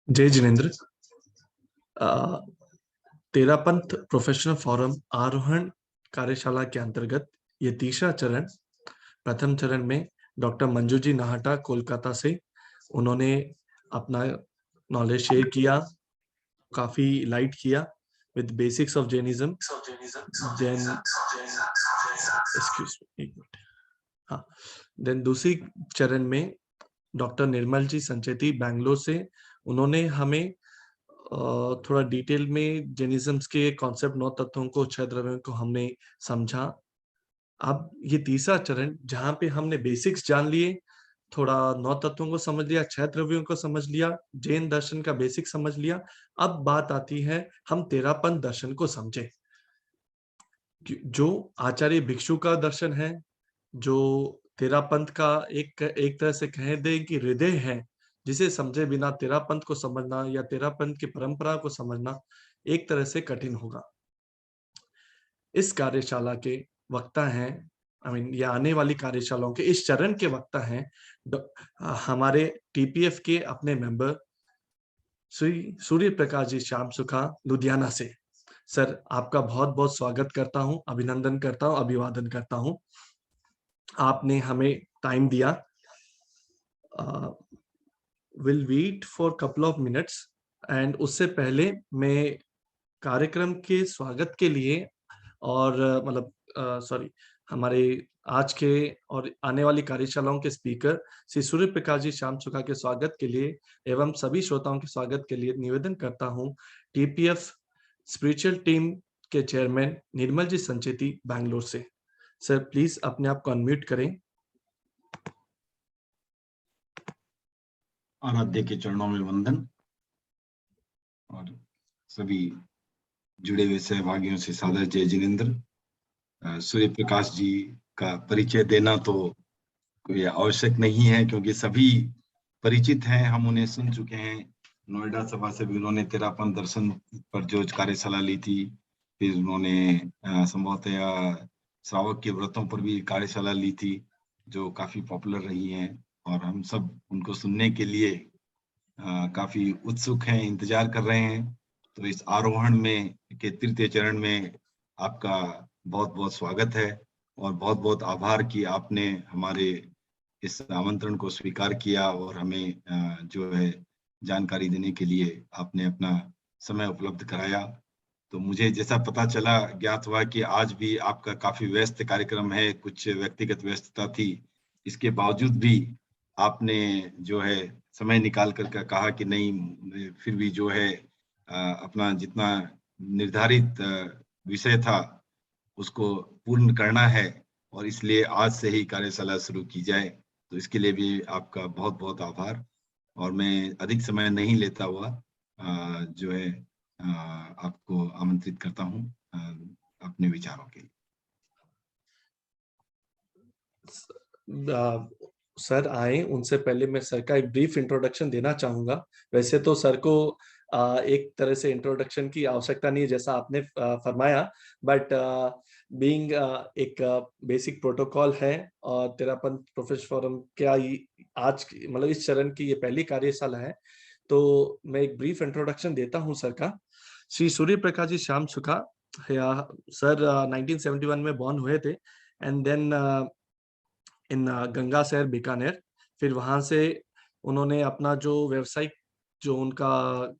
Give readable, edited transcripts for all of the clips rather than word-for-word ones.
जय जिनेन्द्र। अ, Terapanth professional forum आरोहण कार्यशाला के अंतर्गत ये तीसरा चरण, प्रथम चरण में डॉक्टर मंजू जी नाहटा कोलकाता से उन्होंने अपना नॉलेज शेयर किया, काफी लाइट किया with basics of Jainism. Then excuse me, एक मिनट। हाँ, देन दूसरी चरण में डॉक्टर निर्मल जी संचेती बैंगलोर से उन्होंने हमें थोड़ा डिटेल में जेनिज्म्स के कॉन्सेप्ट, नौ तत्वों को, छह द्रव्यों को हमने समझा। अब ये तीसरा चरण जहां पे हमने बेसिक्स जान लिए, थोड़ा नौ तत्वों को समझ लिया, छह द्रव्यों को समझ लिया, जैन दर्शन का बेसिक समझ लिया। अब बात आती है हम तेरापंथ दर्शन को समझे। जो आचार्य भिक्षु का दर्शन है, जो तेरापंथ का एक तरह से कह दे कि हृदय है, जिसे समझे बिना तेरापंथ को समझना या तेरापंथ की परंपरा को समझना एक तरह से कठिन होगा। इस कार्यशाला के वक्ता हैं, या आने वाली कार्यशालाओं के इस चरण के वक्ता हैं हमारे टीपीएफ के अपने मेंबर श्री सूर्य प्रकाश जी श्याम सुखा लुधियाना से। सर, आपका बहुत बहुत स्वागत करता हूं, अभिनंदन करता हूं, अभिवादन करता हूं। आपने हमें टाइम दिया। Will wait for couple of minutes and उससे पहले मैं कार्यक्रम के स्वागत के लिए और सॉरी, हमारे आज के और आने वाली कार्यशालाओं के स्पीकर श्री सूर्य प्रकाश जी श्याम सुखा के स्वागत के लिए एवं सभी श्रोताओं के स्वागत के लिए निवेदन करता हूं टीपीएफ स्पिरिचुअल टीम के चेयरमैन निर्मल जी संचेती बैंगलोर से। सर, प्लीज अपने आप को अनम्यूट करें। आराध्य के चरणों में वंदन और सभी जुड़े हुए सहभागियों से सादर जय जिनेन्द्र। सूर्य प्रकाश जी का परिचय देना तो कोई आवश्यक नहीं है, क्योंकि सभी परिचित हैं, हम उन्हें सुन चुके हैं। नोएडा सभा से भी उन्होंने तेरापंथ दर्शन पर जो कार्यशाला ली थी, फिर उन्होंने संभवतः श्रावक के व्रतों पर भी कार्यशाला ली थी, जो काफी पॉपुलर रही हैं, और हम सब उनको सुनने के लिए काफी उत्सुक हैं, इंतजार कर रहे हैं। तो इस आरोहण में के तृतीय चरण में आपका बहुत बहुत स्वागत है, और बहुत बहुत आभार कि आपने हमारे इस आमंत्रण को स्वीकार किया और हमें जो है जानकारी देने के लिए आपने अपना समय उपलब्ध कराया। तो मुझे जैसा पता चला, ज्ञात हुआ कि आज भी आपका काफी व्यस्त कार्यक्रम है, कुछ व्यक्तिगत व्यस्तता थी, इसके बावजूद भी आपने जो है समय निकाल कर कहा कि नहीं, फिर भी जो है अपना जितना निर्धारित विषय था उसको पूर्ण करना है, और इसलिए आज से ही कार्यशाला शुरू की जाए। तो इसके लिए भी आपका बहुत बहुत आभार, और मैं अधिक समय नहीं लेता हुआ जो है आपको आमंत्रित करता हूं अपने विचारों के लिए। सर आए, उनसे पहले मैं सर का एक ब्रीफ इंट्रोडक्शन देना चाहूंगा। वैसे तो सर को एक तरह से इंट्रोडक्शन की आवश्यकता नहीं है, जैसा आपने फरमाया, बट बीइंग एक बेसिक प्रोटोकॉल है, और तेरापंथ प्रोफेशनल फोरम क्या आज मतलब इस चरण की ये पहली कार्यशाला है, तो मैं एक ब्रीफ इंट्रोडक्शन देता हूं सर का। श्री सूर्य प्रकाश जी श्याम सुखा, सर 1971 में बॉर्न हुए थे, एंड देन इन गंगा शहर बीकानेर। फिर वहां से उन्होंने अपना जो व्यावसायिक, जो उनका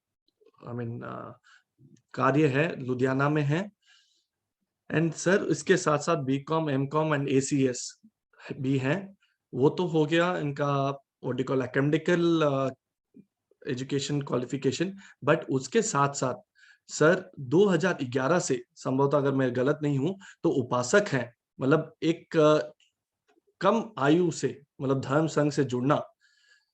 कार्य है, लुधियाना में है। एंड सर इसके साथ साथ बीकॉम, एमकॉम एंड एसीएस भी हैं। वो तो हो गया इनका what do call academical education qualification, but उसके साथ साथ सर 2011 से, संभवतः अगर मैं गलत नहीं हूं, तो उपासक हैं। मतलब एक कम आयु से, मतलब धर्म संघ से जुड़ना,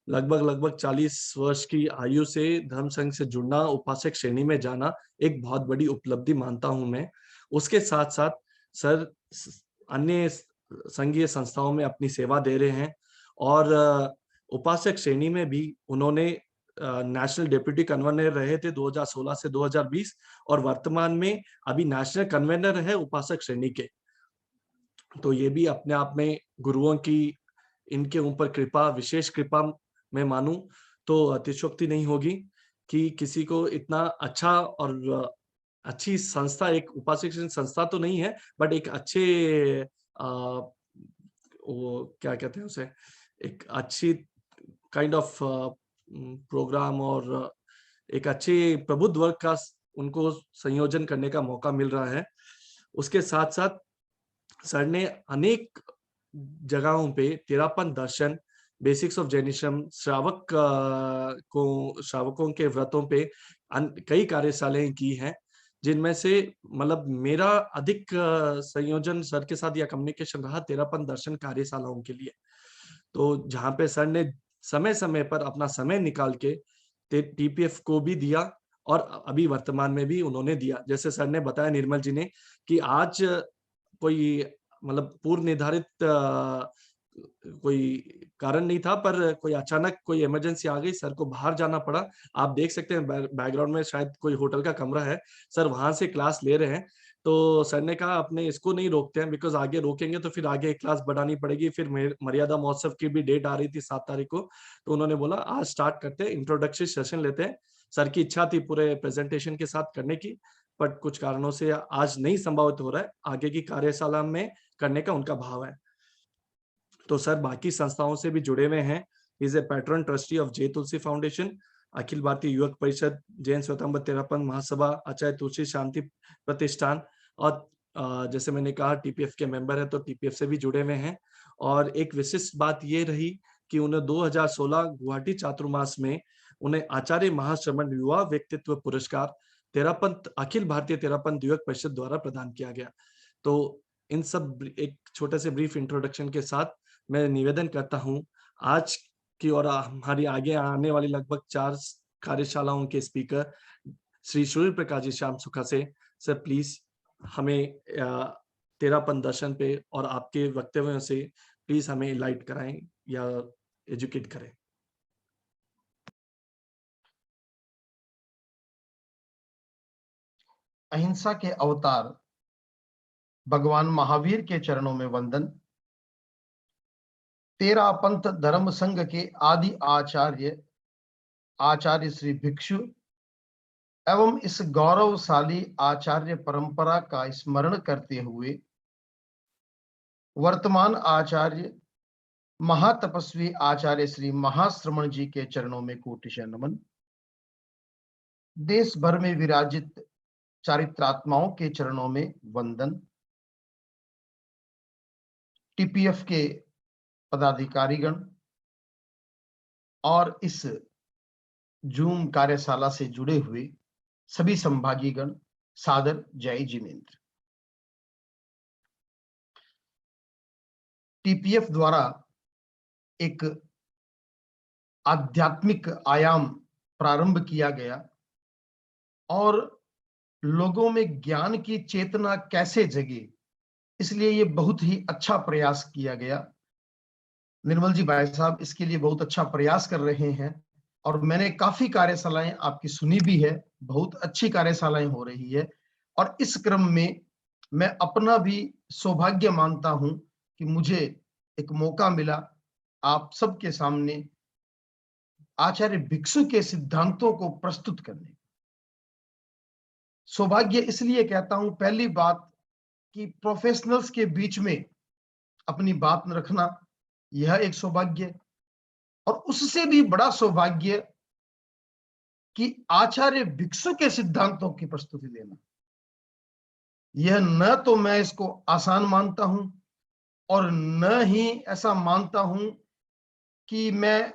लगभग 40 वर्ष की आयु से धर्म संघ से जुड़ना, उपासक श्रेणी में जाना एक बहुत बड़ी उपलब्धि मानता हूं मैं। उसके साथ साथ सर अन्य संघीय संस्थाओं में अपनी सेवा दे रहे हैं, और उपासक श्रेणी में भी उन्होंने नेशनल डेप्यूटी कन्वीनर रहे थे 2016 से 2020, और वर्तमान में अभी नेशनल कन्वीनर है उपासक श्रेणी के। तो ये भी अपने आप में गुरुओं की इनके ऊपर कृपा, विशेष कृपा मैं मानूं तो अतिशयोक्ति नहीं होगी। कि किसी को इतना अच्छा और अच्छी संस्था, एक उपासक संस्था तो नहीं है, बट एक अच्छे वो क्या कहते हैं उसे, एक अच्छी काइंड ऑफ प्रोग्राम और एक अच्छे प्रबुद्ध वर्ग का उनको संयोजन करने का मौका मिल रहा है। उसके साथ-साथ सर ने अनेक जगहों पे तेरापंथ दर्शन, बेसिक्स ऑफ जैनिज्म, श्रावकों के व्रतों पे कई कार्यशालाएं की हैं, जिनमें से मतलब मेरा अधिक संयोजन सर के साथ या कम्युनिकेशन रहा तेरापंथ दर्शन कार्यशालाओं के लिए। तो जहाँ पे सर ने समय-समय पर अपना समय निकाल के टीपीएफ को भी दिया और अभी वर्तमान में भी उन्होंने दिया। जैसे सर ने बताया, निर्मल जी ने, कि आज कोई मतलब पूर्व निर्धारित कोई कारण नहीं था, पर कोई अचानक कोई इमरजेंसी आ गई, सर को बाहर जाना पड़ा। आप देख सकते हैं बैकग्राउंड में शायद कोई होटल का कमरा है, सर वहाँ से क्लास ले रहे हैं। तो सर ने कहा अपने इसको नहीं रोकते हैं, बिकॉज़ आगे रोकेंगे तो फिर आगे क्लास बढ़ानी पड़ेगी। फिर मर्यादा महोत्सव की भी डेट आ रही थी 7 तारीख को, तो उन्होंने बोला आज स्टार्ट करते हैं, इंट्रोडक्टरी सेशन लेते हैं। सर की इच्छा थी पूरे प्रेजेंटेशन के साथ करने की, बट कुछ कारणों से आज नहीं संभावित हो रहा है। आगे की कार्यशाला में करने का उनका भाव है। तो सर बाकी संस्थाओं से भी जुड़े हुए हैं। He is a patron trustee of Jai Tulsi foundation, Akhil Bharatiya युवक परिषद, जैन स्वतंत्र तेरापंथ महासभा, आचार्य तुलसी शांति प्रतिष्ठान, और जैसे मैंने कहा टीपीएफ के मेंबर है, तो टीपीएफ से भी जुड़े हुए हैं। और एक विशिष्ट बात ये रही कि उन्हें 2016 गुवाहाटी चातुर्मास में उन्हें आचार्य महाश्रमण युवा व्यक्तित्व पुरस्कार तेरापंथ अखिल भारतीय तेरापंथ युवक परिषद द्वारा प्रदान किया गया। तो इन सब एक छोटे से ब्रीफ इंट्रोडक्शन के साथ मैं निवेदन करता हूँ आज की और हमारी आगे आने वाली लगभग 4 कार्यशालाओं के स्पीकर श्री सूर्य प्रकाश जी श्याम सुखा से, सर प्लीज हमें तेरापंथ दर्शन पे और आपके वक्तव्यों से प्लीज हमें लाइट कराएं या एजुकेट करें। अहिंसा के अवतार भगवान महावीर के चरणों में वंदन। तेरापंथ धर्म संघ के आदि आचार्य श्री भिक्षु एवं इस गौरवशाली आचार्य परंपरा का स्मरण करते हुए वर्तमान आचार्य महातपस्वी आचार्य श्री महाश्रमण जी के चरणों में कोटिशः नमन। देश भर में विराजित चारित्रात्माओं के चरणों में वंदन। टीपीएफ के पदाधिकारीगण और इस जूम कार्यशाला से जुड़े हुए सभी संभागीगण, सादर जय जिनेन्द्र। टीपीएफ द्वारा एक आध्यात्मिक आयाम प्रारंभ किया गया और लोगों में ज्ञान की चेतना कैसे जगे, इसलिए ये बहुत ही अच्छा प्रयास किया गया। निर्मल जी भाई साहब इसके लिए बहुत अच्छा प्रयास कर रहे हैं और मैंने काफी कार्यशालाएं आपकी सुनी भी है, बहुत अच्छी कार्यशालाएं हो रही है। और इस क्रम में मैं अपना भी सौभाग्य मानता हूं कि मुझे एक मौका मिला आप सबके सामने आचार्य भिक्षु के सिद्धांतों को प्रस्तुत करने। सौभाग्य इसलिए कहता हूं, पहली बात कि प्रोफेशनल्स के बीच में अपनी बात रखना यह एक सौभाग्य, और उससे भी बड़ा सौभाग्य कि आचार्य भिक्षु के सिद्धांतों की प्रस्तुति देना। यह न तो मैं इसको आसान मानता हूं और न ही ऐसा मानता हूं कि मैं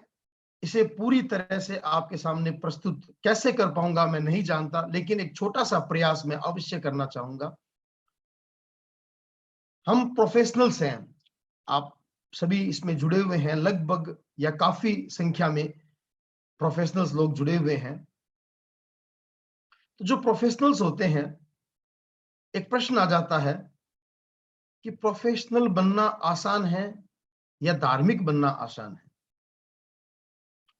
इसे पूरी तरह से आपके सामने प्रस्तुत कैसे कर पाऊंगा, मैं नहीं जानता, लेकिन एक छोटा सा प्रयास मैं अवश्य करना चाहूंगा। हम प्रोफेशनल्स हैं, आप सभी इसमें जुड़े हुए हैं, लगभग या काफी संख्या में प्रोफेशनल्स लोग जुड़े हुए हैं। तो जो प्रोफेशनल्स होते हैं, एक प्रश्न आ जाता है कि प्रोफेशनल बनना आसान है या धार्मिक बनना आसान है,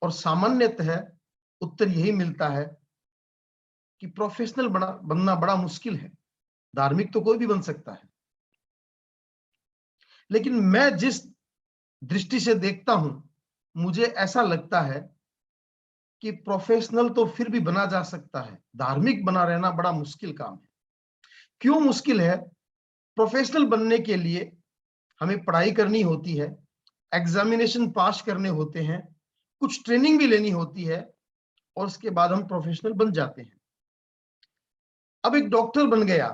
और सामान्यतः उत्तर यही मिलता है कि प्रोफेशनल बनना बड़ा मुश्किल है, धार्मिक तो कोई भी बन सकता है। लेकिन मैं जिस दृष्टि से देखता हूं, मुझे ऐसा लगता है कि प्रोफेशनल तो फिर भी बना जा सकता है, धार्मिक बना रहना बड़ा मुश्किल काम है। क्यों मुश्किल है? प्रोफेशनल बनने के लिए हमें पढ़ाई करनी होती है, एग्जामिनेशन पास करने होते हैं, कुछ ट्रेनिंग भी लेनी होती है और उसके बाद हम प्रोफेशनल बन जाते हैं। अब एक डॉक्टर बन गया,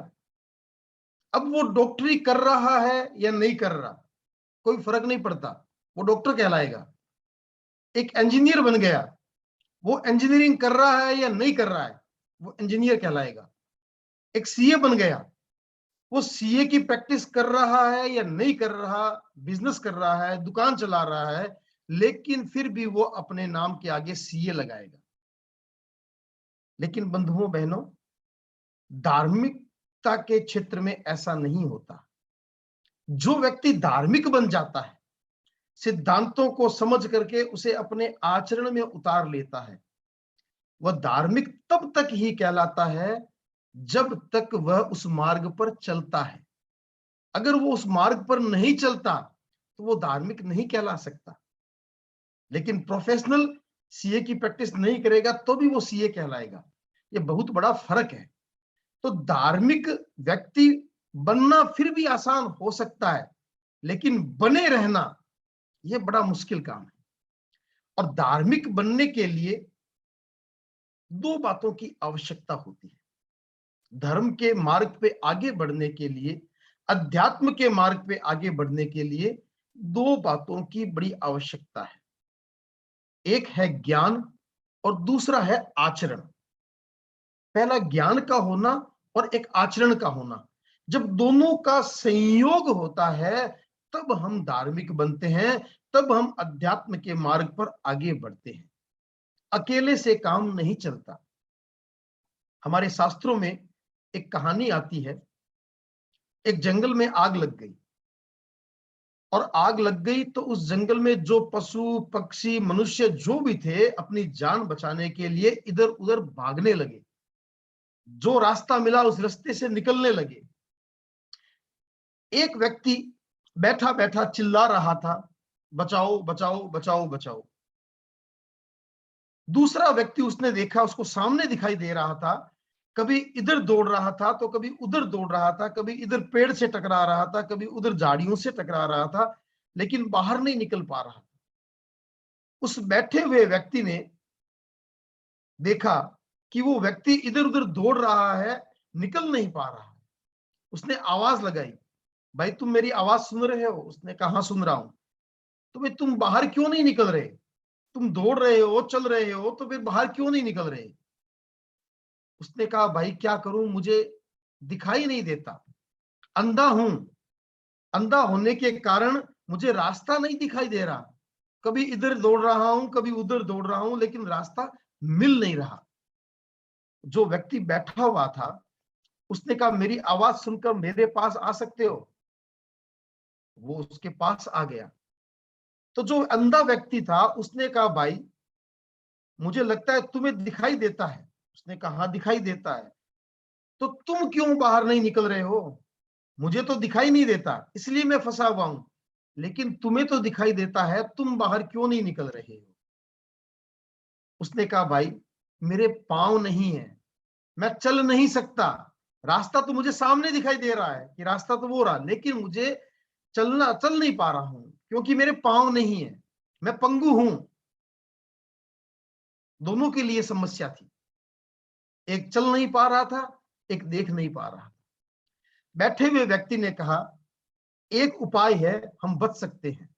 अब वो डॉक्टरी कर रहा है या नहीं कर रहा, कोई फर्क नहीं पड़ता, वो डॉक्टर कहलाएगा। एक इंजीनियर बन गया, वो इंजीनियरिंग कर रहा है या नहीं कर रहा है, वो इंजीनियर कहलाएगा। एक सीए बन गया, वो सीए की प्रैक्टिस कर रहा है या नहीं कर रहा, बिजनेस कर रहा है, दुकान चला रहा है, लेकिन फिर भी वो अपने नाम के आगे सीए लगाएगा। लेकिन बंधुओं बहनों, धार्मिकता के क्षेत्र में ऐसा नहीं होता। जो व्यक्ति धार्मिक बन जाता है, सिद्धांतों को समझ करके उसे अपने आचरण में उतार लेता है, वह धार्मिक तब तक ही कहलाता है जब तक वह उस मार्ग पर चलता है। अगर वो उस मार्ग पर नहीं चलता तो वो धार्मिक नहीं कहला सकता। लेकिन प्रोफेशनल सीए की प्रैक्टिस नहीं करेगा तो भी वो सीए कहलाएगा। ये बहुत बड़ा फर्क है। तो धार्मिक व्यक्ति बनना फिर भी आसान हो सकता है, लेकिन बने रहना यह बड़ा मुश्किल काम है। और धार्मिक बनने के लिए दो बातों की आवश्यकता होती है। धर्म के मार्ग पे आगे बढ़ने के लिए, अध्यात्म के मार्ग पे आगे बढ़ने के लिए दो बातों की बड़ी आवश्यकता है। एक है ज्ञान और दूसरा है आचरण। पहला ज्ञान का होना और एक आचरण का होना। जब दोनों का संयोग होता है तब हम धार्मिक बनते हैं, तब हम अध्यात्म के मार्ग पर आगे बढ़ते हैं। अकेले से काम नहीं चलता। हमारे शास्त्रों में एक कहानी आती है। एक जंगल में आग लग गई और आग लग गई तो उस जंगल में जो पशु पक्षी मनुष्य जो भी थे अपनी जान बचाने के लिए इधर उधर भागने लगे। जो रास्ता मिला उस रास्ते से निकलने लगे। एक व्यक्ति बैठा बैठा चिल्ला रहा था, बचाओ बचाओ बचाओ बचाओ। दूसरा व्यक्ति उसने देखा, उसको सामने दिखाई दे रहा था, कभी इधर दौड़ रहा था तो कभी उधर दौड़ रहा था, कभी इधर पेड़ से टकरा रहा था, कभी उधर झाड़ियों से टकरा रहा था, लेकिन बाहर नहीं निकल पा रहा था। उस बैठे हुए व्यक्ति ने देखा कि वो व्यक्ति इधर उधर दौड़ रहा है, निकल नहीं पा रहा है। उसने आवाज लगाई, भाई तुम मेरी आवाज सुन रहे हो? उसने कहा हाँ सुन रहा हूं। तो भाई तुम बाहर क्यों नहीं निकल रहे? तुम दौड़ रहे हो, चल रहे हो, तो फिर बाहर क्यों नहीं निकल रहे? उसने कहा भाई क्या करूं, मुझे दिखाई नहीं देता, अंधा हूं। अंधा होने के कारण मुझे रास्ता नहीं दिखाई दे रहा। कभी इधर दौड़ रहा हूं, कभी उधर दौड़ रहा हूं, लेकिन रास्ता मिल नहीं रहा। जो व्यक्ति बैठा हुआ था उसने कहा मेरी आवाज सुनकर मेरे पास आ सकते हो? वो उसके पास आ गया। तो जो अंधा व्यक्ति था उसने कहा भाई मुझे लगता है तुम्हें दिखाई देता है। उसने कहा हाँ दिखाई देता है। तो तुम क्यों बाहर नहीं निकल रहे हो? मुझे तो दिखाई नहीं देता, इसलिए मैं फंसा हुआ हूं। लेकिन तुम्हें तो दिखाई देता है, तुम बाहर क्यों नहीं निकल रहे हो? उसने कहा भाई मेरे पांव नहीं है, मैं चल नहीं सकता। रास्ता तो मुझे सामने दिखाई दे रहा है कि रास्ता तो वो रहा, लेकिन मुझे चल नहीं पा रहा हूं क्योंकि मेरे पांव नहीं है, मैं पंगु हूं। दोनों के लिए समस्या थी। एक चल नहीं पा रहा था, एक देख नहीं पा रहा था। बैठे हुए व्यक्ति ने कहा एक उपाय है, हम बच सकते हैं।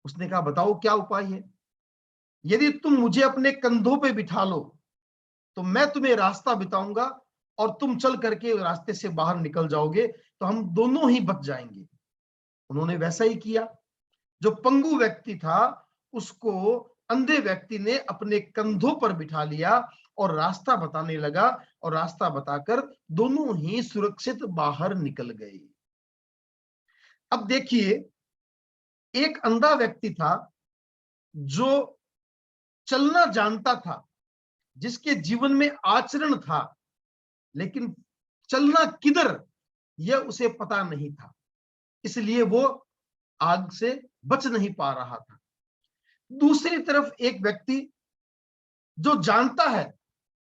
उसने कहा बताओ क्या उपाय है? यदि तुम मुझे अपने कंधों पे बिठा लो तो मैं तुम्हें रास्ता बताऊंगा और तुम चल करके रास्ते से बाहर निकल जाओगे, तो हम दोनों ही बच जाएंगे। उन्होंने वैसा ही किया। जो पंगु व्यक्ति था उसको अंधे व्यक्ति ने अपने कंधों पर बिठा लिया और रास्ता बताने लगा, और रास्ता बताकर दोनों ही सुरक्षित बाहर निकल गए। अब देखिए, एक अंधा व्यक्ति था जो चलना जानता था, जिसके जीवन में आचरण था, लेकिन चलना किधर यह उसे पता नहीं था, इसलिए वो आग से बच नहीं पा रहा था। दूसरी तरफ एक व्यक्ति जो जानता है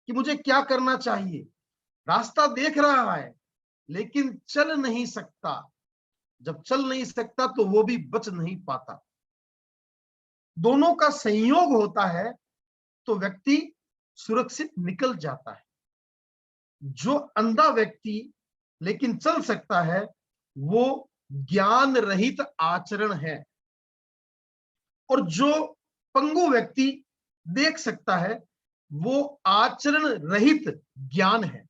कि मुझे क्या करना चाहिए, रास्ता देख रहा है लेकिन चल नहीं सकता। जब चल नहीं सकता तो वो भी बच नहीं पाता। दोनों का संयोग होता है तो व्यक्ति सुरक्षित निकल जाता है। जो अंधा व्यक्ति लेकिन चल सकता है वो ज्ञान रहित आचरण है, और जो पंगु व्यक्ति देख सकता है वो आचरण रहित ज्ञान है।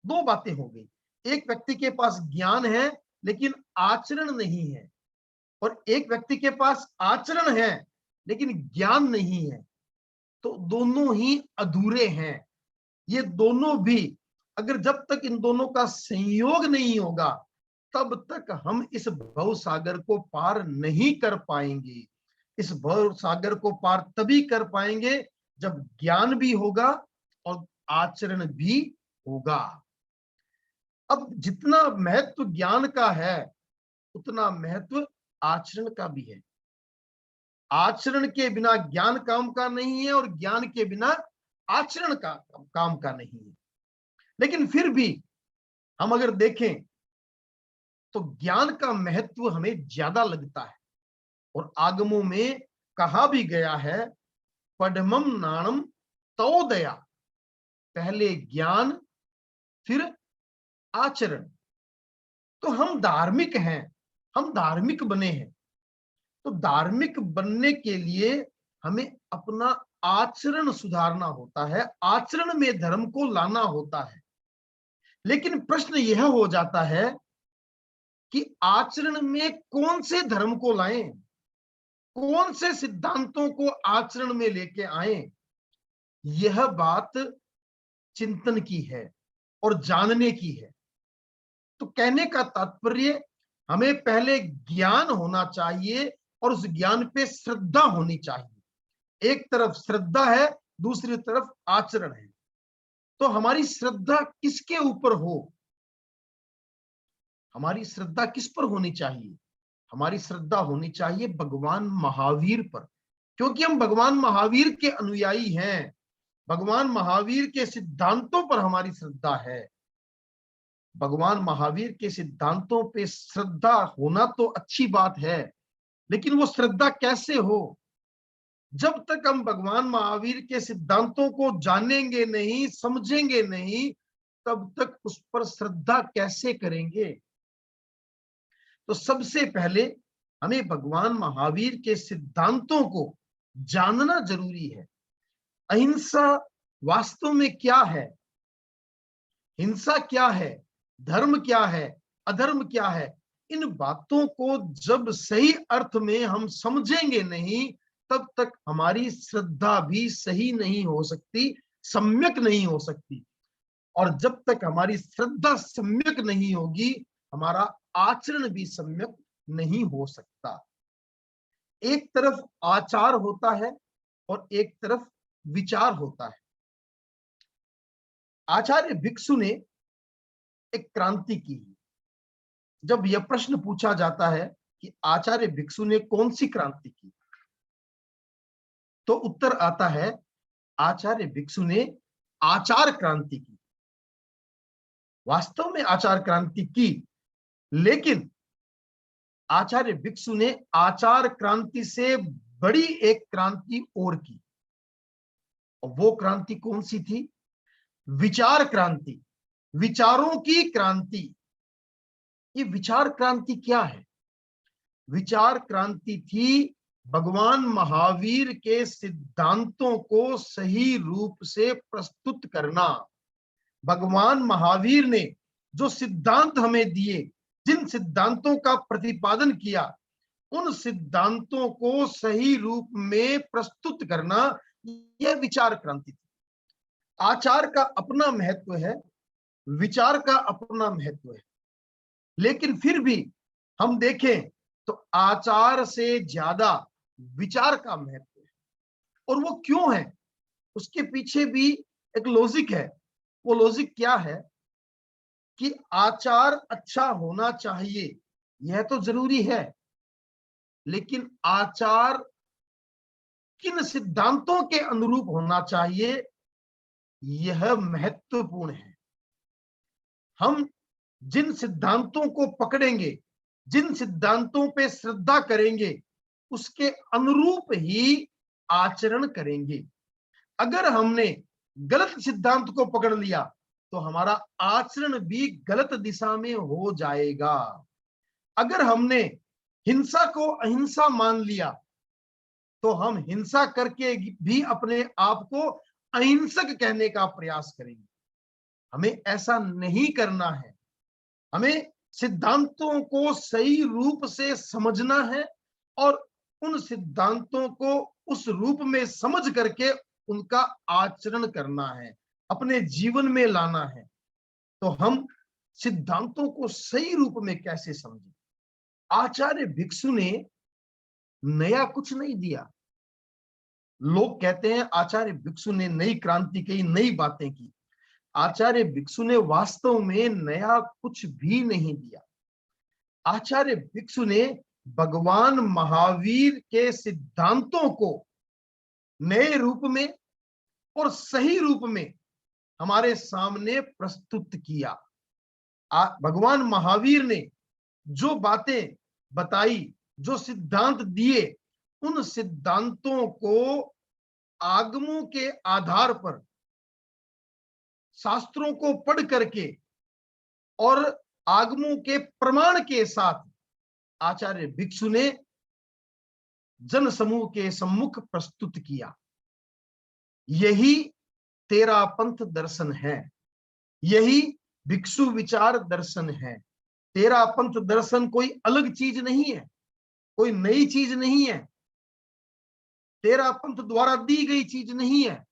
दो बातें हो गई, एक व्यक्ति के पास ज्ञान है लेकिन आचरण नहीं है, और एक व्यक्ति के पास आचरण है लेकिन ज्ञान नहीं है। तो दोनों ही अधूरे हैं। ये दोनों भी अगर जब तक इन दोनों का संयोग नहीं होगा तब तक हम इस भव सागर को पार नहीं कर पाएंगे। इस भव सागर को पार तभी कर पाएंगे जब ज्ञान भी होगा और आचरण भी होगा। अब जितना महत्व ज्ञान का है उतना महत्व आचरण का भी है। आचरण के बिना ज्ञान काम का नहीं है और ज्ञान के बिना आचरण का काम का नहीं है। लेकिन फिर भी हम अगर देखें तो ज्ञान का महत्व हमें ज्यादा लगता है, और आगमों में कहा भी गया है पढ़मम नाणम तो दया। पहले ज्ञान फिर आचरण। तो हम धार्मिक हैं, हम धार्मिक बने हैं, तो धार्मिक बनने के लिए हमें अपना आचरण सुधारना होता है, आचरण में धर्म को लाना होता है। लेकिन प्रश्न यह हो जाता है कि आचरण में कौन से धर्म को लाएं, कौन से सिद्धांतों को आचरण में लेके आए। यह बात चिंतन की है और जानने की है। तो कहने का तात्पर्य हमें पहले ज्ञान होना चाहिए और उस ज्ञान पे श्रद्धा होनी चाहिए। एक तरफ श्रद्धा है, दूसरी तरफ आचरण है। तो हमारी श्रद्धा किसके ऊपर हो? हमारी श्रद्धा किस पर होनी चाहिए? हमारी श्रद्धा होनी चाहिए भगवान महावीर पर, क्योंकि हम भगवान महावीर के अनुयायी हैं। भगवान महावीर के सिद्धांतों पर हमारी श्रद्धा है। भगवान महावीर के सिद्धांतों पे श्रद्धा होना तो अच्छी बात है, लेकिन वो श्रद्धा कैसे हो? जब तक हम भगवान महावीर के सिद्धांतों को जानेंगे नहीं, समझेंगे नहीं, तब तक उस पर श्रद्धा कैसे करेंगे? तो सबसे पहले हमें भगवान महावीर के सिद्धांतों को जानना जरूरी है। अहिंसा वास्तव में क्या है, हिंसा क्या है, धर्म क्या है, अधर्म क्या है, इन बातों को जब सही अर्थ में हम समझेंगे नहीं तब तक हमारी श्रद्धा भी सही नहीं हो सकती, सम्यक नहीं हो सकती। और जब तक हमारी श्रद्धा सम्यक नहीं होगी हमारा आचरण भी सम्यक नहीं हो सकता। एक तरफ आचार होता है और एक तरफ विचार होता है। आचार्य भिक्षु ने एक क्रांति की। जब यह प्रश्न पूछा जाता है कि आचार्य भिक्षु ने कौन सी क्रांति की, तो उत्तर आता है आचार्य भिक्षु ने आचार क्रांति की। वास्तव में आचार क्रांति की, लेकिन आचार्य भिक्षु ने आचार क्रांति से बड़ी एक क्रांति और की। और वो क्रांति कौन सी थी? विचार क्रांति, विचारों की क्रांति। ये विचार क्रांति क्या है? विचार क्रांति थी भगवान महावीर के सिद्धांतों को सही रूप से प्रस्तुत करना। भगवान महावीर ने जो सिद्धांत हमें दिए, जिन सिद्धांतों का प्रतिपादन किया, उन सिद्धांतों को सही रूप में प्रस्तुत करना, यह विचार क्रांति थी। आचार का अपना महत्व है, विचार का अपना महत्व है, लेकिन फिर भी हम देखें तो आचार से ज्यादा विचार का महत्व है। और वो क्यों है? उसके पीछे भी एक लॉजिक है। वो लॉजिक क्या है कि आचार अच्छा होना चाहिए, यह तो जरूरी है, लेकिन आचार किन सिद्धांतों के अनुरूप होना चाहिए, यह महत्वपूर्ण है। हम जिन सिद्धांतों को पकड़ेंगे, जिन सिद्धांतों पे श्रद्धा करेंगे, उसके अनुरूप ही आचरण करेंगे। अगर हमने गलत सिद्धांत को पकड़ लिया तो हमारा आचरण भी गलत दिशा में हो जाएगा। अगर हमने हिंसा को अहिंसा मान लिया तो हम हिंसा करके भी अपने आप को अहिंसक कहने का प्रयास करेंगे। हमें ऐसा नहीं करना है। हमें सिद्धांतों को सही रूप से समझना है और उन सिद्धांतों को उस रूप में समझ करके उनका आचरण करना है, अपने जीवन में लाना है। तो हम सिद्धांतों को सही रूप में कैसे समझें? आचार्य भिक्षु ने नया कुछ नहीं दिया। लोग कहते हैं आचार्य भिक्षु ने नई क्रांति की, नई बातें की। आचार्य भिक्षु ने वास्तव में नया कुछ भी नहीं दिया। आचार्य भिक्षु ने भगवान महावीर के सिद्धांतों को नए रूप में और सही रूप में हमारे सामने प्रस्तुत किया। भगवान महावीर ने जो बातें बताई, जो सिद्धांत दिए, उन सिद्धांतों को आगमों के आधार पर, शास्त्रों को पढ़ करके और आगमों के प्रमाण के साथ आचार्य भिक्षु ने जन समूह के सम्मुख प्रस्तुत किया। यही तेरा पंथ दर्शन है, यही भिक्षु विचार दर्शन है। तेरा पंथ दर्शन कोई अलग चीज नहीं है, कोई नई चीज नहीं है, तेरा पंथ द्वारा दी गई चीज नहीं है,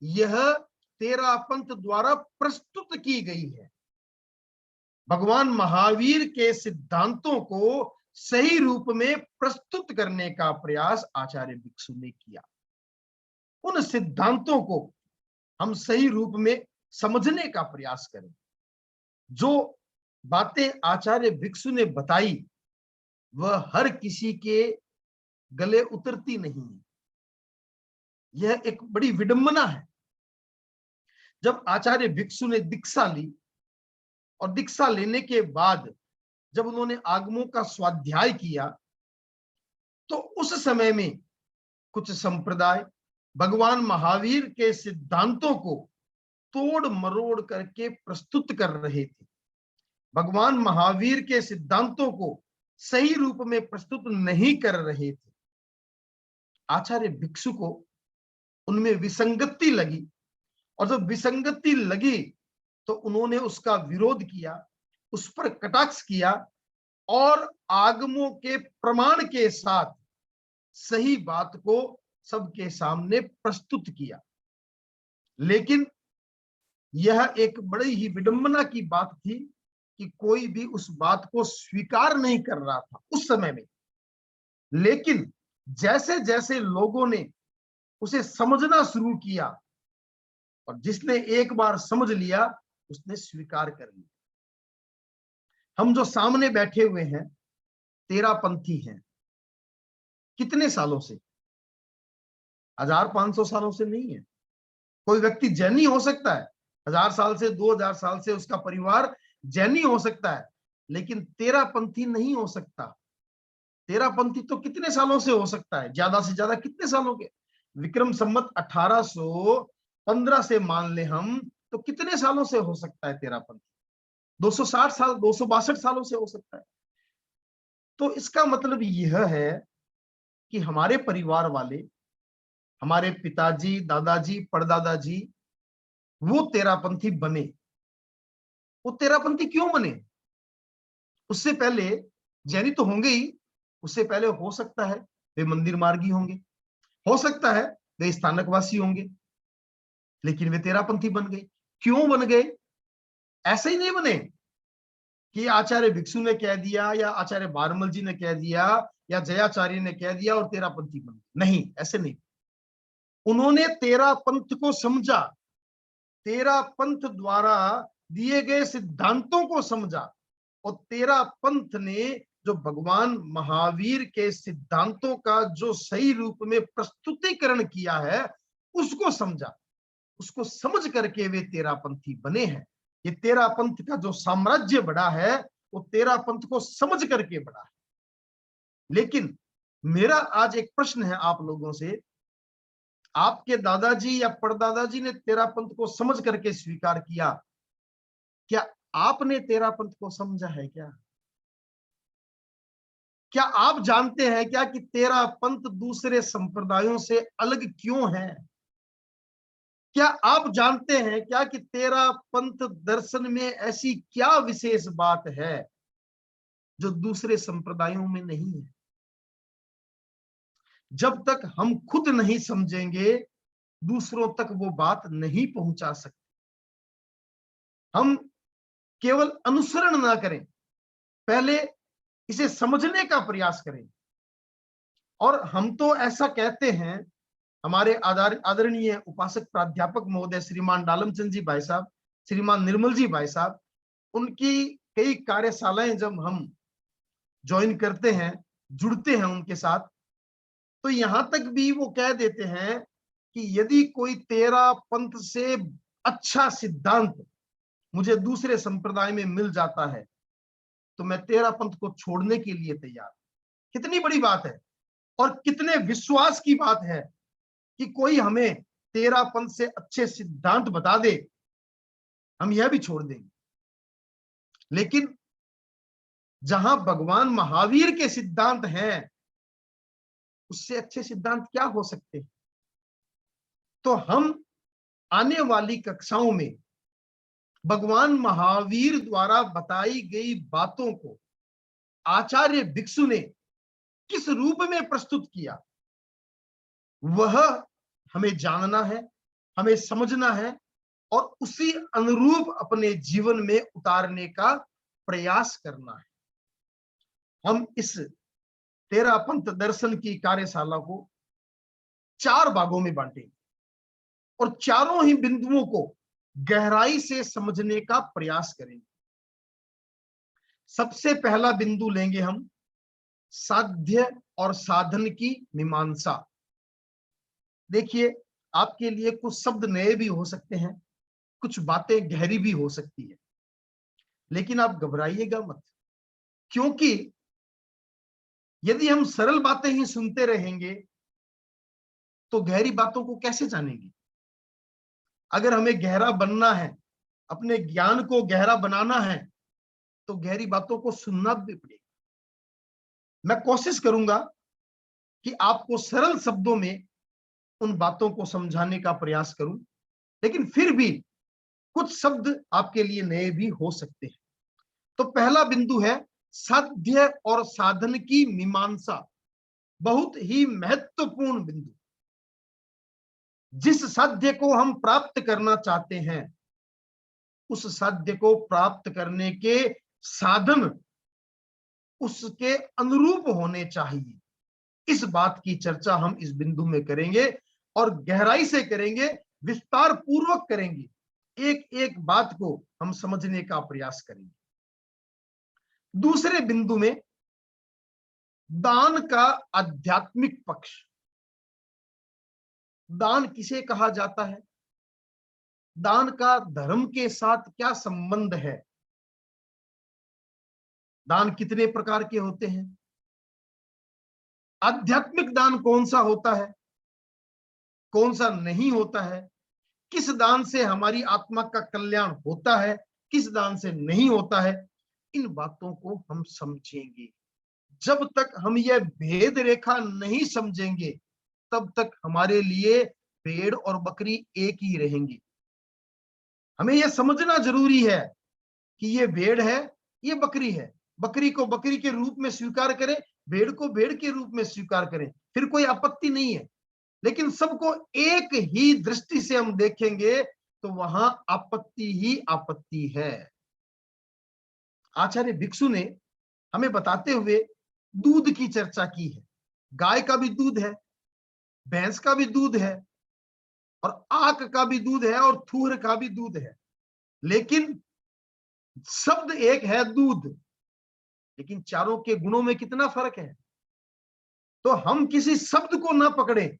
यह तेरा पंथ द्वारा प्रस्तुत की गई है। भगवान महावीर के सिद्धांतों को सही रूप में प्रस्तुत करने का प्रयास आचार्य भिक्षु ने किया। उन सिद्धांतों को हम सही रूप में समझने का प्रयास करें। जो बातें आचार्य भिक्षु ने बताई वह हर किसी के गले उतरती नहीं है। यह एक बड़ी विडंबना है। जब आचार्य भिक्षु ने दीक्षा ली और दीक्षा लेने के बाद जब उन्होंने आगमों का स्वाध्याय किया तो उस समय में कुछ संप्रदाय भगवान महावीर के सिद्धांतों को तोड़ मरोड़ करके प्रस्तुत कर रहे थे। भगवान महावीर के सिद्धांतों को सही रूप में प्रस्तुत नहीं कर रहे थे। आचार्य भिक्षु को उनमें विसंगति लगी और जब विसंगति लगी तो उन्होंने उसका विरोध किया, उस पर कटाक्ष किया और आगमों के प्रमाण के साथ सही बात को सबके सामने प्रस्तुत किया। लेकिन यह एक बड़ी ही विडंबना की बात थी कि कोई भी उस बात को स्वीकार नहीं कर रहा था उस समय में। लेकिन जैसे जैसे लोगों ने उसे समझना शुरू किया और जिसने एक बार समझ लिया उसने स्वीकार कर लिया। हम जो सामने बैठे हुए हैं तेरापंथी हैं। कितने सालों से? 1500 सालों से नहीं है। कोई व्यक्ति जैनी हो सकता है, 1000 साल से 2000 साल से उसका परिवार जैनी हो सकता है, लेकिन तेरापंथी नहीं हो सकता। तेरापंथी तो कितने सालों से हो सकता है? ज्यादा से ज्यादा कितने सालों के? विक्रम संवत 1815 से मान ले हम, तो कितने सालों से हो सकता है तेरापंथी? 260 साल, 262 सालों से हो सकता है। तो इसका मतलब यह है कि हमारे परिवार वाले, हमारे पिताजी, दादाजी, परदादाजी वो तेरापंथी बने। वो तेरापंथी क्यों बने? उससे पहले जैनी तो होंगे ही, उससे पहले हो सकता है वे मंदिर मार्गी होंगे, हो सकता है वे स्थानकवासी होंगे, लेकिन वे तेरापंथी बन गए। क्यों बन गए? ऐसे ही नहीं बने कि आचार्य भिक्षु ने कह दिया या आचार्य बारमल जी ने कह दिया या जयाचार्य ने कह दिया और तेरापंथी बन गए। नहीं, ऐसे नहीं। उन्होंने तेरापंथ को समझा, तेरापंथ द्वारा दिए गए सिद्धांतों को समझा और तेरापंथ ने जो भगवान महावीर के सिद्धांतों का जो सही रूप में प्रस्तुतिकरण किया है उसको समझा, उसको समझ करके वे तेरापंथी बने हैं। ये तेरापंथ का जो साम्राज्य बढ़ा है वो तेरापंथ को समझ करके बढ़ा है। लेकिन मेरा आज एक प्रश्न है आप लोगों से, आपके दादाजी या परदादाजी ने तेरापंथ को समझ करके स्वीकार किया, क्या आपने तेरापंथ को समझा है क्या? क्या आप जानते हैं क्या कि तेरापंथ दूसरे संप्रदायों से अलग क्यों है? क्या आप जानते हैं क्या कि तेरापंथ दर्शन में ऐसी क्या विशेष बात है जो दूसरे संप्रदायों में नहीं है? जब तक हम खुद नहीं समझेंगे दूसरों तक वो बात नहीं पहुंचा सकते। हम केवल अनुसरण ना करें, पहले इसे समझने का प्रयास करें। और हम तो ऐसा कहते हैं, हमारे आदरणीय उपासक प्राध्यापक महोदय श्रीमान डालमचंद जी भाई साहब, श्रीमान निर्मल जी भाई साहब, उनकी कई कार्यशालाएं जब हम ज्वाइन करते हैं, जुड़ते हैं उनके साथ, तो यहां तक भी वो कह देते हैं कि यदि कोई तेरापंथ से अच्छा सिद्धांत मुझे दूसरे संप्रदाय में मिल जाता है तो मैं तेरापंथ को छोड़ने के लिए तैयार। कितनी बड़ी बात है और कितने विश्वास की बात है कि कोई हमें तेरापंथ से अच्छे सिद्धांत बता दे, हम यह भी छोड़ देंगे। लेकिन जहां भगवान महावीर के सिद्धांत हैं, उससे अच्छे सिद्धांत क्या हो सकते हैं? तो हम आने वाली कक्षाओं में भगवान महावीर द्वारा बताई गई बातों को आचार्य भिक्षु ने किस रूप में प्रस्तुत किया, वह हमें जानना है, हमें समझना है और उसी अनुरूप अपने जीवन में उतारने का प्रयास करना है। हम इस तेरापंथ दर्शन की कार्यशाला को 4 भागों में बांटेंगे और चारों ही बिंदुओं को गहराई से समझने का प्रयास करेंगे। सबसे पहला बिंदु लेंगे हम साध्य और साधन की मीमांसा। देखिए, आपके लिए कुछ शब्द नए भी हो सकते हैं, कुछ बातें गहरी भी हो सकती है, लेकिन आप घबराइएगा मत, क्योंकि यदि हम सरल बातें ही सुनते रहेंगे तो गहरी बातों को कैसे जानेंगे? अगर हमें गहरा बनना है, अपने ज्ञान को गहरा बनाना है, तो गहरी बातों को सुनना भी पड़ेगा। मैं कोशिश करूंगा कि आपको सरल शब्दों में उन बातों को समझाने का प्रयास करूं, लेकिन फिर भी कुछ शब्द आपके लिए नए भी हो सकते हैं। तो पहला बिंदु है साध्य और साधन की मीमांसा। बहुत ही महत्वपूर्ण बिंदु। जिस साध्य को हम प्राप्त करना चाहते हैं, उस साध्य को प्राप्त करने के साधन उसके अनुरूप होने चाहिए। इस बात की चर्चा हम इस बिंदु में करेंगे और गहराई से करेंगे, विस्तार पूर्वक करेंगे। एक एक बात को हम समझने का प्रयास करेंगे। दूसरे बिंदु में दान का आध्यात्मिक पक्ष। दान किसे कहा जाता है? दान का धर्म के साथ क्या संबंध है? दान कितने प्रकार के होते हैं? आध्यात्मिक दान कौन सा होता है, कौन सा नहीं होता है? किस दान से हमारी आत्मा का कल्याण होता है, किस दान से नहीं होता है? इन बातों को हम समझेंगे। जब तक हम यह भेद रेखा नहीं समझेंगे, तब तक हमारे लिए भेड़ और बकरी एक ही रहेंगी। हमें यह समझना जरूरी है कि ये भेड़ है, ये बकरी है। बकरी को बकरी के रूप में स्वीकार करें, भेड़ को भेड़ के रूप में स्वीकार करें, फिर कोई आपत्ति नहीं है। लेकिन सबको एक ही दृष्टि से हम देखेंगे तो वहां आपत्ति ही आपत्ति है। आचार्य भिक्षु ने हमें बताते हुए दूध की चर्चा की है। गाय का भी दूध है, भैंस का भी दूध है, और आक का भी दूध है, और थूर का भी दूध है, लेकिन शब्द एक है, दूध। लेकिन चारों के गुणों में कितना फर्क है। तो हम किसी शब्द को ना पकड़े,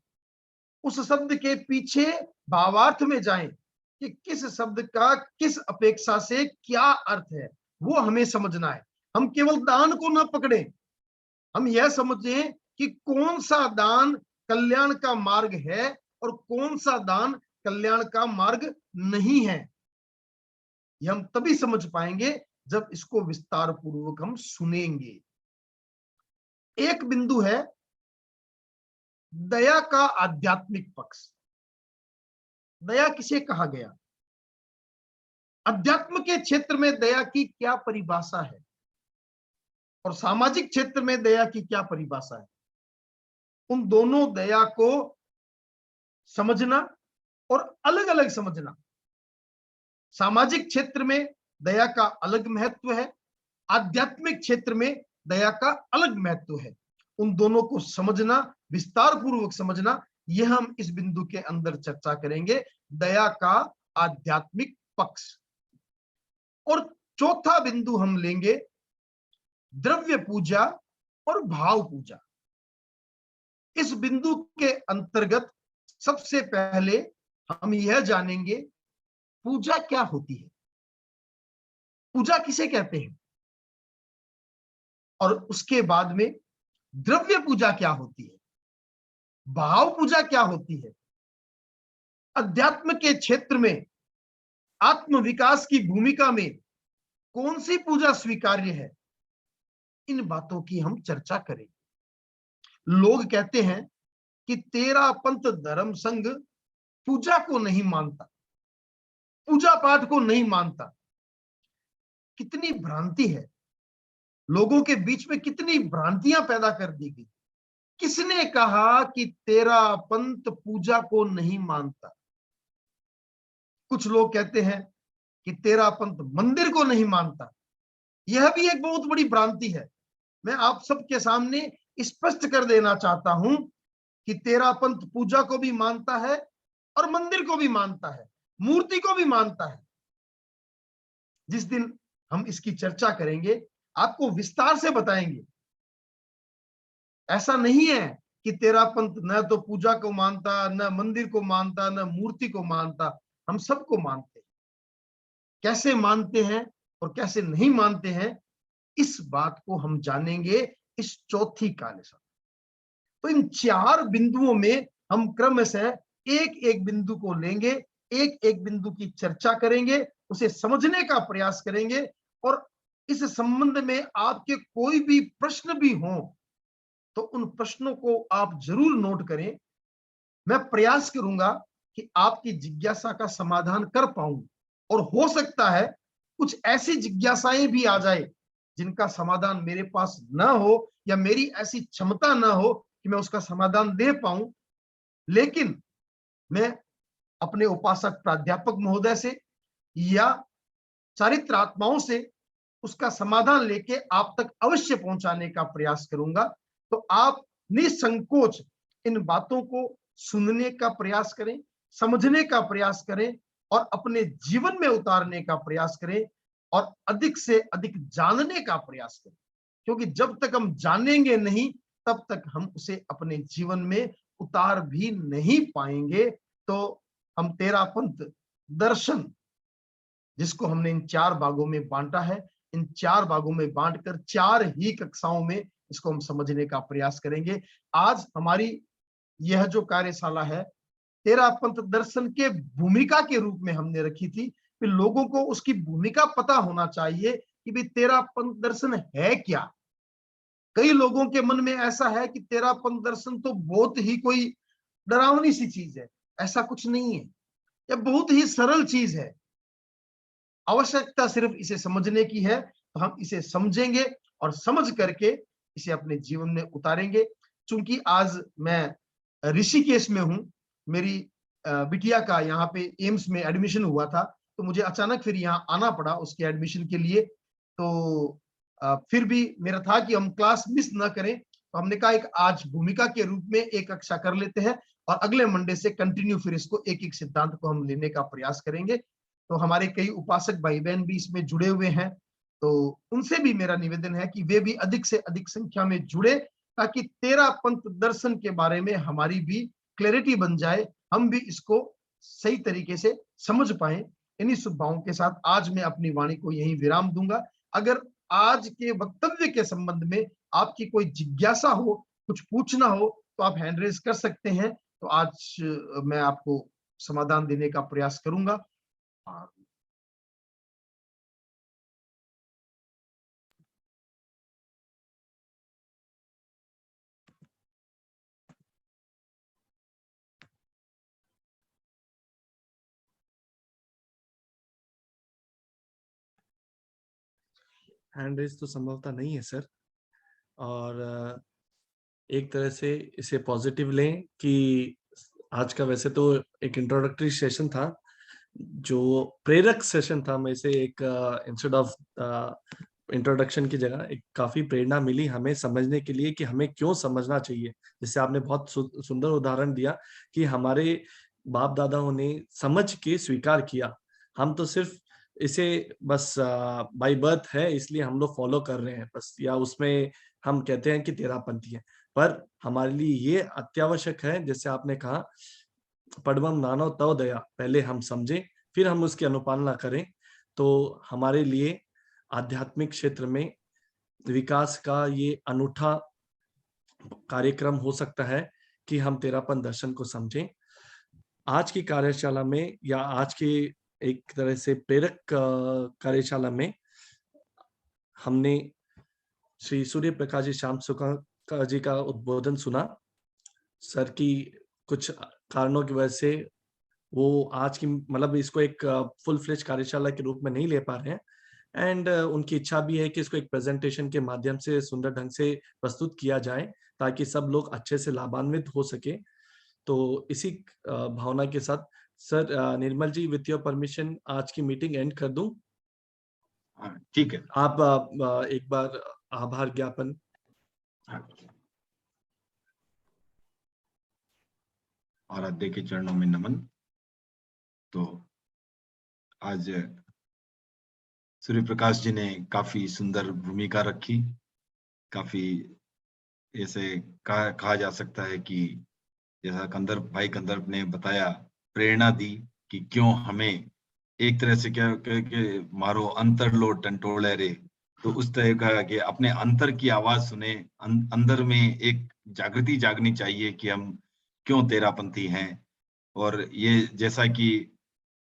उस शब्द के पीछे भावार्थ में जाएं कि किस शब्द का किस अपेक्षा से क्या अर्थ है, वो हमें समझना है। हम केवल दान को ना पकड़े, हम यह समझें कि कौन सा दान कल्याण का मार्ग है और कौन सा दान कल्याण का मार्ग नहीं है। यह हम तभी समझ पाएंगे जब इसको विस्तार पूर्वक हम सुनेंगे। एक बिंदु है दया का आध्यात्मिक पक्ष। दया किसे कहा गया? अध्यात्म के क्षेत्र में दया की क्या परिभाषा है और सामाजिक क्षेत्र में दया की क्या परिभाषा है, उन दोनों दया को समझना और अलग अलग समझना। सामाजिक क्षेत्र में दया का अलग महत्व है, आध्यात्मिक क्षेत्र में दया का अलग महत्व है। उन दोनों को समझना, विस्तार पूर्वक समझना, यह हम इस बिंदु के अंदर चर्चा करेंगे, दया का आध्यात्मिक पक्ष। और चौथा बिंदु हम लेंगे द्रव्य पूजा और भाव पूजा। इस बिंदु के अंतर्गत सबसे पहले हम यह जानेंगे पूजा क्या होती है, पूजा किसे कहते हैं, और उसके बाद में द्रव्य पूजा क्या होती है, भाव पूजा क्या होती है, अध्यात्म के क्षेत्र में आत्म विकास की भूमिका में कौन सी पूजा स्वीकार्य है। इन बातों की हम चर्चा करेंगे। लोग कहते हैं कि तेरा पंथ धर्म संघ पूजा को नहीं मानता, पूजा पाठ को नहीं मानता। कितनी भ्रांति है, लोगों के बीच में कितनी भ्रांतियां पैदा कर दी गई। किसने कहा कि तेरा पंथ पूजा को नहीं मानता? कुछ लोग कहते हैं कि तेरा पंथ मंदिर को नहीं मानता। यह भी एक बहुत बड़ी भ्रांति है। मैं आप सबके सामने स्पष्ट कर देना चाहता हूं कि तेरा पंथ पूजा को भी मानता है और मंदिर को भी मानता है, मूर्ति को भी मानता है। जिस दिन हम इसकी चर्चा करेंगे आपको विस्तार से बताएंगे। ऐसा नहीं है कि तेरा पंथ न तो पूजा को मानता, न मंदिर को मानता, न मूर्ति को मानता। हम सबको मानते हैं। कैसे मानते हैं और कैसे नहीं मानते हैं, इस बात को हम जानेंगे इस चौथी कार्यशाला। तो इन चार बिंदुओं में हम क्रमशः एक एक बिंदु को लेंगे, एक एक बिंदु की चर्चा करेंगे, उसे समझने का प्रयास करेंगे। और इस संबंध में आपके कोई भी प्रश्न भी हो तो उन प्रश्नों को आप जरूर नोट करें। मैं प्रयास करूंगा कि आपकी जिज्ञासा का समाधान कर पाऊं, और हो सकता है कुछ ऐसी जिज्ञासाएं भी आ जाए जिनका समाधान मेरे पास न हो, या मेरी ऐसी क्षमता न हो कि मैं उसका समाधान दे पाऊं। लेकिन मैं अपने उपासक प्राध्यापक महोदय से या चारित्र आत्माओं से उसका समाधान लेके आप तक अवश्य पहुंचाने का प्रयास करूंगा। तो आप निसंकोच इन बातों को सुनने का प्रयास करें, समझने का प्रयास करें और अपने जीवन में उतारने का प्रयास करें और अधिक से अधिक जानने का प्रयास करें। क्योंकि जब तक हम जानेंगे नहीं तब तक हम उसे अपने जीवन में उतार भी नहीं पाएंगे। तो हम तेरा पंथ दर्शन, जिसको हमने इन चार भागों में बांटा है, इन चार भागों में बांटकर चार ही कक्षाओं में इसको हम समझने का प्रयास करेंगे। आज हमारी यह जो कार्यशाला है तेरा पंथ दर्शन के भूमिका के रूप में हमने रखी थी। फिर लोगों को उसकी भूमिका पता होना चाहिए कि भाई तेरा पंथ दर्शन है क्या। कई लोगों के मन में ऐसा है कि तेरा पंथ दर्शन तो बहुत ही कोई डरावनी सी चीज है। ऐसा कुछ नहीं है, यह बहुत ही सरल चीज है। आवश्यकता सिर्फ इसे समझने की है। तो हम इसे समझेंगे और समझ करके इसे अपने जीवन में उतारेंगे। चूंकि आज मैं ऋषिकेश में हूं, मेरी बिटिया का यहाँ पे एम्स में एडमिशन हुआ था, तो मुझे अचानक फिर यहाँ आना पड़ा उसके एडमिशन के लिए। तो फिर भी मेरा था कि हम क्लास मिस ना करें, तो हमने कहा एक आज भूमिका के रूप में एक कक्षा कर लेते हैं और अगले मंडे से कंटिन्यू फिर इसको एक एक सिद्धांत को हम लेने का प्रयास करेंगे। तो हमारे कई उपासक भाई बहन भी इसमें जुड़े हुए हैं। तो उनसे भी मेरा निवेदन है कि वे भी अधिक से अधिक संख्या में जुड़े, ताकि तेरा पंथ दर्शन के बारे में हमारी भी क्लैरिटी बन जाए, हम भी इसको सही तरीके से समझ पाए। इन्हीं शुभ भावों के साथ आज मैं अपनी वाणी को यहीं विराम दूंगा। अगर आज के वक्तव्य के संबंध में आपकी कोई जिज्ञासा हो, कुछ पूछना हो, तो आप हैंड रेज कर सकते हैं। तो आज मैं आपको समाधान देने का प्रयास करूंगा। हैंड रेज तो संभवतः नहीं है सर, और एक तरह से इसे पॉजिटिव लें कि आज का वैसे तो एक इंट्रोडक्टरी सेशन था, जो प्रेरक सेशन था। मैं इसे एक इंस्टेड ऑफ इंट्रोडक्शन की जगह एक काफी प्रेरणा मिली हमें समझने के लिए कि हमें क्यों समझना चाहिए। जैसे आपने बहुत सुंदर उदाहरण दिया कि हमारे बाप दादाओं ने समझ के स्वीकार किया, हम तो सिर्फ इसे बस बाय बर्थ है इसलिए हम लोग फॉलो कर रहे हैं बस, या उसमें हम कहते हैं कि तेरापंथी है। पर हमारे लिए ये अत्यावश्यक है, जैसे आपने कहा, पढ़वम नानो तव दया, पहले हम समझें फिर हम उसकी अनुपालना करें, तो हमारे लिए आध्यात्मिक क्षेत्र में विकास का ये अनूठा कार्यक्रम हो सकता है कि हम तेरापन दर्शन को समझें। आज की कार्यशाला में या आज की एक तरह से प्रेरक कार्यशाला में हमने श्री सूर्य प्रकाश जी श्याम सुखा जी का उद्बोधन सुना। सर की कुछ कारणों की वजह से वो आज की मतलब इसको एक फुल फ्लेज कार्यशाला के रूप में नहीं ले पा रहे हैं, एंड उनकी इच्छा भी है कि इसको एक प्रेजेंटेशन के माध्यम से सुंदर ढंग से प्रस्तुत किया जाए ताकि सब लोग अच्छे से लाभान्वित हो सके। तो इसी भावना के साथ sir, Nirmal ji, with your permission आज की मीटिंग एंड कर दूं। ठीक है। आप एक बार आभार ज्ञापन। आराध्य के चरणों में नमन। तो आज सूर्य प्रकाश जी ने काफी सुंदर भूमिका रखी, काफी ऐसे कहा जा सकता है कि जैसा भाई कंदर्प ने बताया, प्रेरणा दी कि क्यों हमें एक तरह से क्या कि मारो अंतर लो टंटोले रे, तो उस तरह का कि अपने अंतर की आवाज सुने, अंदर में एक जागृति जागनी चाहिए कि हम क्यों तेरापंथी हैं। और ये जैसा कि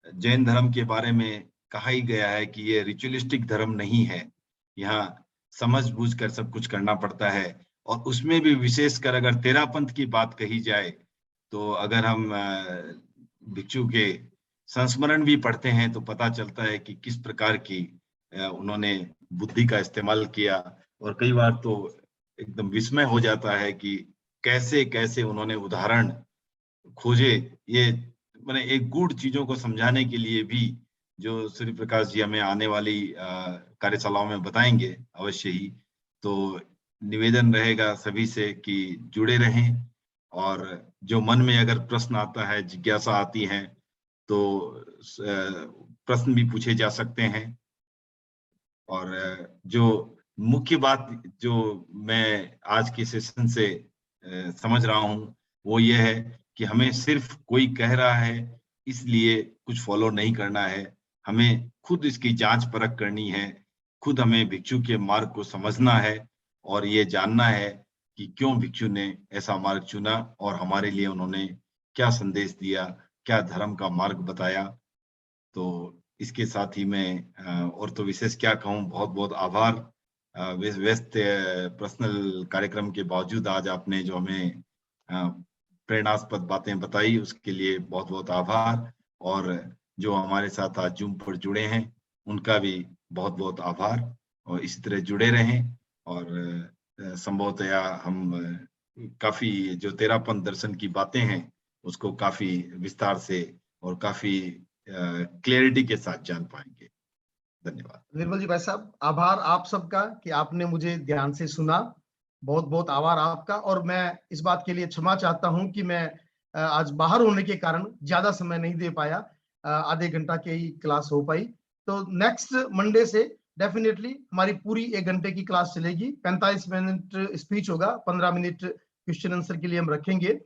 जैन धर्म के बारे में कहा ही गया है कि ये रिचुअलिस्टिक धर्म नहीं है, यहाँ समझ बूझ कर सब कुछ करना पड़ता है। और उसमें भी विशेषकर अगर तेरापंथ की बात कही जाए, तो अगर हम भिक्षु के संस्मरण भी पढ़ते हैं तो पता चलता है कि किस प्रकार की उन्होंने बुद्धि का इस्तेमाल किया। और कई बार तो एकदम विस्मय हो जाता है कि कैसे कैसे उन्होंने उदाहरण खोजे। ये मैंने एक गूढ़ चीजों को समझाने के लिए भी जो सूर्य प्रकाश जी हमें आने वाली कार्यशालाओं में बताएंगे अवश्य ही। तो निवेदन रहेगा सभी से कि जुड़े रहें, और जो मन में अगर प्रश्न आता है, जिज्ञासा आती है, तो प्रश्न भी पूछे जा सकते हैं। और जो मुख्य बात जो मैं आज के सेशन से समझ रहा हूँ वो ये है कि हमें सिर्फ कोई कह रहा है इसलिए कुछ फॉलो नहीं करना है, हमें खुद इसकी जांच परख करनी है, खुद हमें भिक्षु के मार्ग को समझना है और ये जानना है कि क्यों भिक्षु ने ऐसा मार्ग चुना और हमारे लिए उन्होंने क्या संदेश दिया, क्या धर्म का मार्ग बताया। तो इसके साथ ही मैं और तो विशेष क्या कहूँ, बहुत बहुत आभार। व्यस्त पर्सनल कार्यक्रम के बावजूद आज आपने जो हमें प्रेरणास्पद बातें बताई उसके लिए बहुत बहुत आभार। और जो हमारे साथ आज जूम पर जुड़े हैं उनका भी बहुत बहुत आभार, और इसी तरह जुड़े रहें। और संभवतया हम काफी जो तेरापंथ दर्शन की बातें हैं उसको काफी विस्तार से और काफी क्लैरिटी के साथ जान पाएंगे। धन्यवाद। निर्मल जी भाई साहब, आभार आप सबका कि आपने मुझे ध्यान से सुना। बहुत बहुत आभार आपका। और मैं इस बात के लिए क्षमा चाहता हूं कि मैं आज बाहर होने के कारण ज्यादा समय नहीं दे पाया, आधे घंटा की ही क्लास हो पाई। तो नेक्स्ट मंडे से डेफिनेटली हमारी पूरी 1 घंटे की क्लास चलेगी। 45 मिनट स्पीच होगा, 15 मिनट क्वेश्चन आंसर के लिए हम रखेंगे।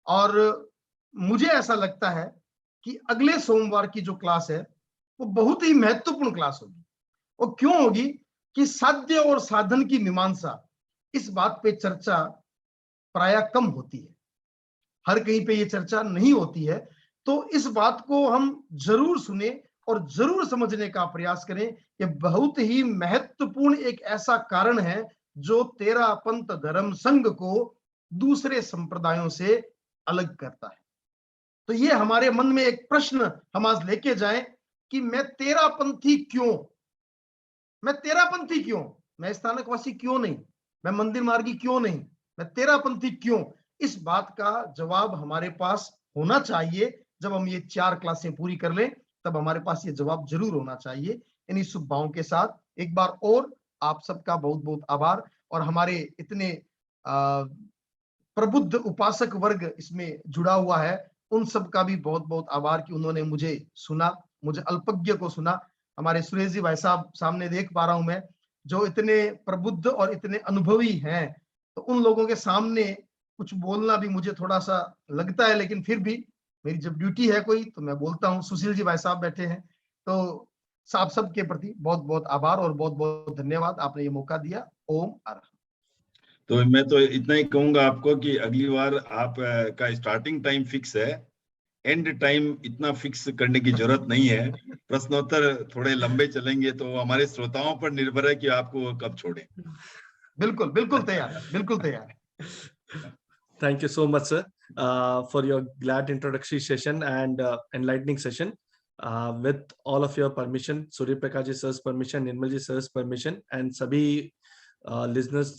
और मुझे ऐसा लगता है कि अगले सोमवार की जो क्लास है वो बहुत ही महत्वपूर्ण क्लास होगी। वो क्यों होगी कि साध्य और साधन की मीमांसा, इस बात पे चर्चा प्राय कम होती है, हर कहीं पे ये चर्चा नहीं होती है। तो इस बात को हम जरूर सुने और जरूर समझने का प्रयास करें। ये बहुत ही महत्वपूर्ण एक ऐसा कारण है जो तेरा पंथ धर्म संघ को दूसरे संप्रदायों से अलग करता है। तो ये हमारे मन में एक प्रश्न हम आज लेके जाएं कि मैं तेरा पंथी क्यों, मैं तेरा पंथी क्यों, मैं स्थानकवासी क्यों नहीं, मैं मंदिर मार्गी क्यों नहीं, मैं तेरा पंथी क्यों। इस बात का जवाब हमारे पास होना चाहिए। जब हम ये 4 क्लासें पूरी कर लें तब हमारे पास ये जवाब जरूर होना चाहिए। इन्हीं शुभ भावों के साथ एक बार और आप सबका बहुत बहुत आभार। और हमारे इतने प्रबुद्ध उपासक वर्ग इसमें जुड़ा हुआ है, उन सब का भी बहुत बहुत आभार कि उन्होंने मुझे सुना, मुझे अल्पज्ञ को सुना। हमारे सुरेश जी भाई साहब सामने देख पा रहा हूं मैं, जो इतने प्रबुद्ध और इतने अनुभवी हैं, तो उन लोगों के सामने कुछ बोलना भी मुझे थोड़ा सा लगता है, लेकिन फिर भी मेरी जब ड्यूटी है कोई तो मैं बोलता हूँ। सुशील जी भाई साहब बैठे हैं, तो आप सबके प्रति बहुत बहुत आभार और बहुत बहुत धन्यवाद, आपने ये मौका दिया। ओम अरहम। तो मैं तो इतना ही कहूंगा आपको कि अगली बार आप का स्टार्टिंग टाइम फिक्स है, एंड टाइम इतना फिक्स करने की जरूरत नहीं है। प्रश्नोत्तर थोड़े लंबे चलेंगे तो हमारे श्रोताओं पर निर्भर है कि आपको कब छोड़ें। बिल्कुल बिल्कुल तैयार, बिल्कुल तैयार। Thank you so much, sir, for your glad introductory session and enlightening session. With all of your permission, Surya Prakash ji sir's permission, Nirmal ji sir's permission, and सभी listeners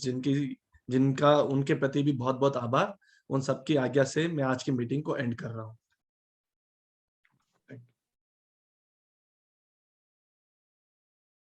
जिनका उनके प्रति भी बहुत बहुत आभार, उन सबकी आज्ञा से मैं आज की मीटिंग को एंड कर रहा हूँ।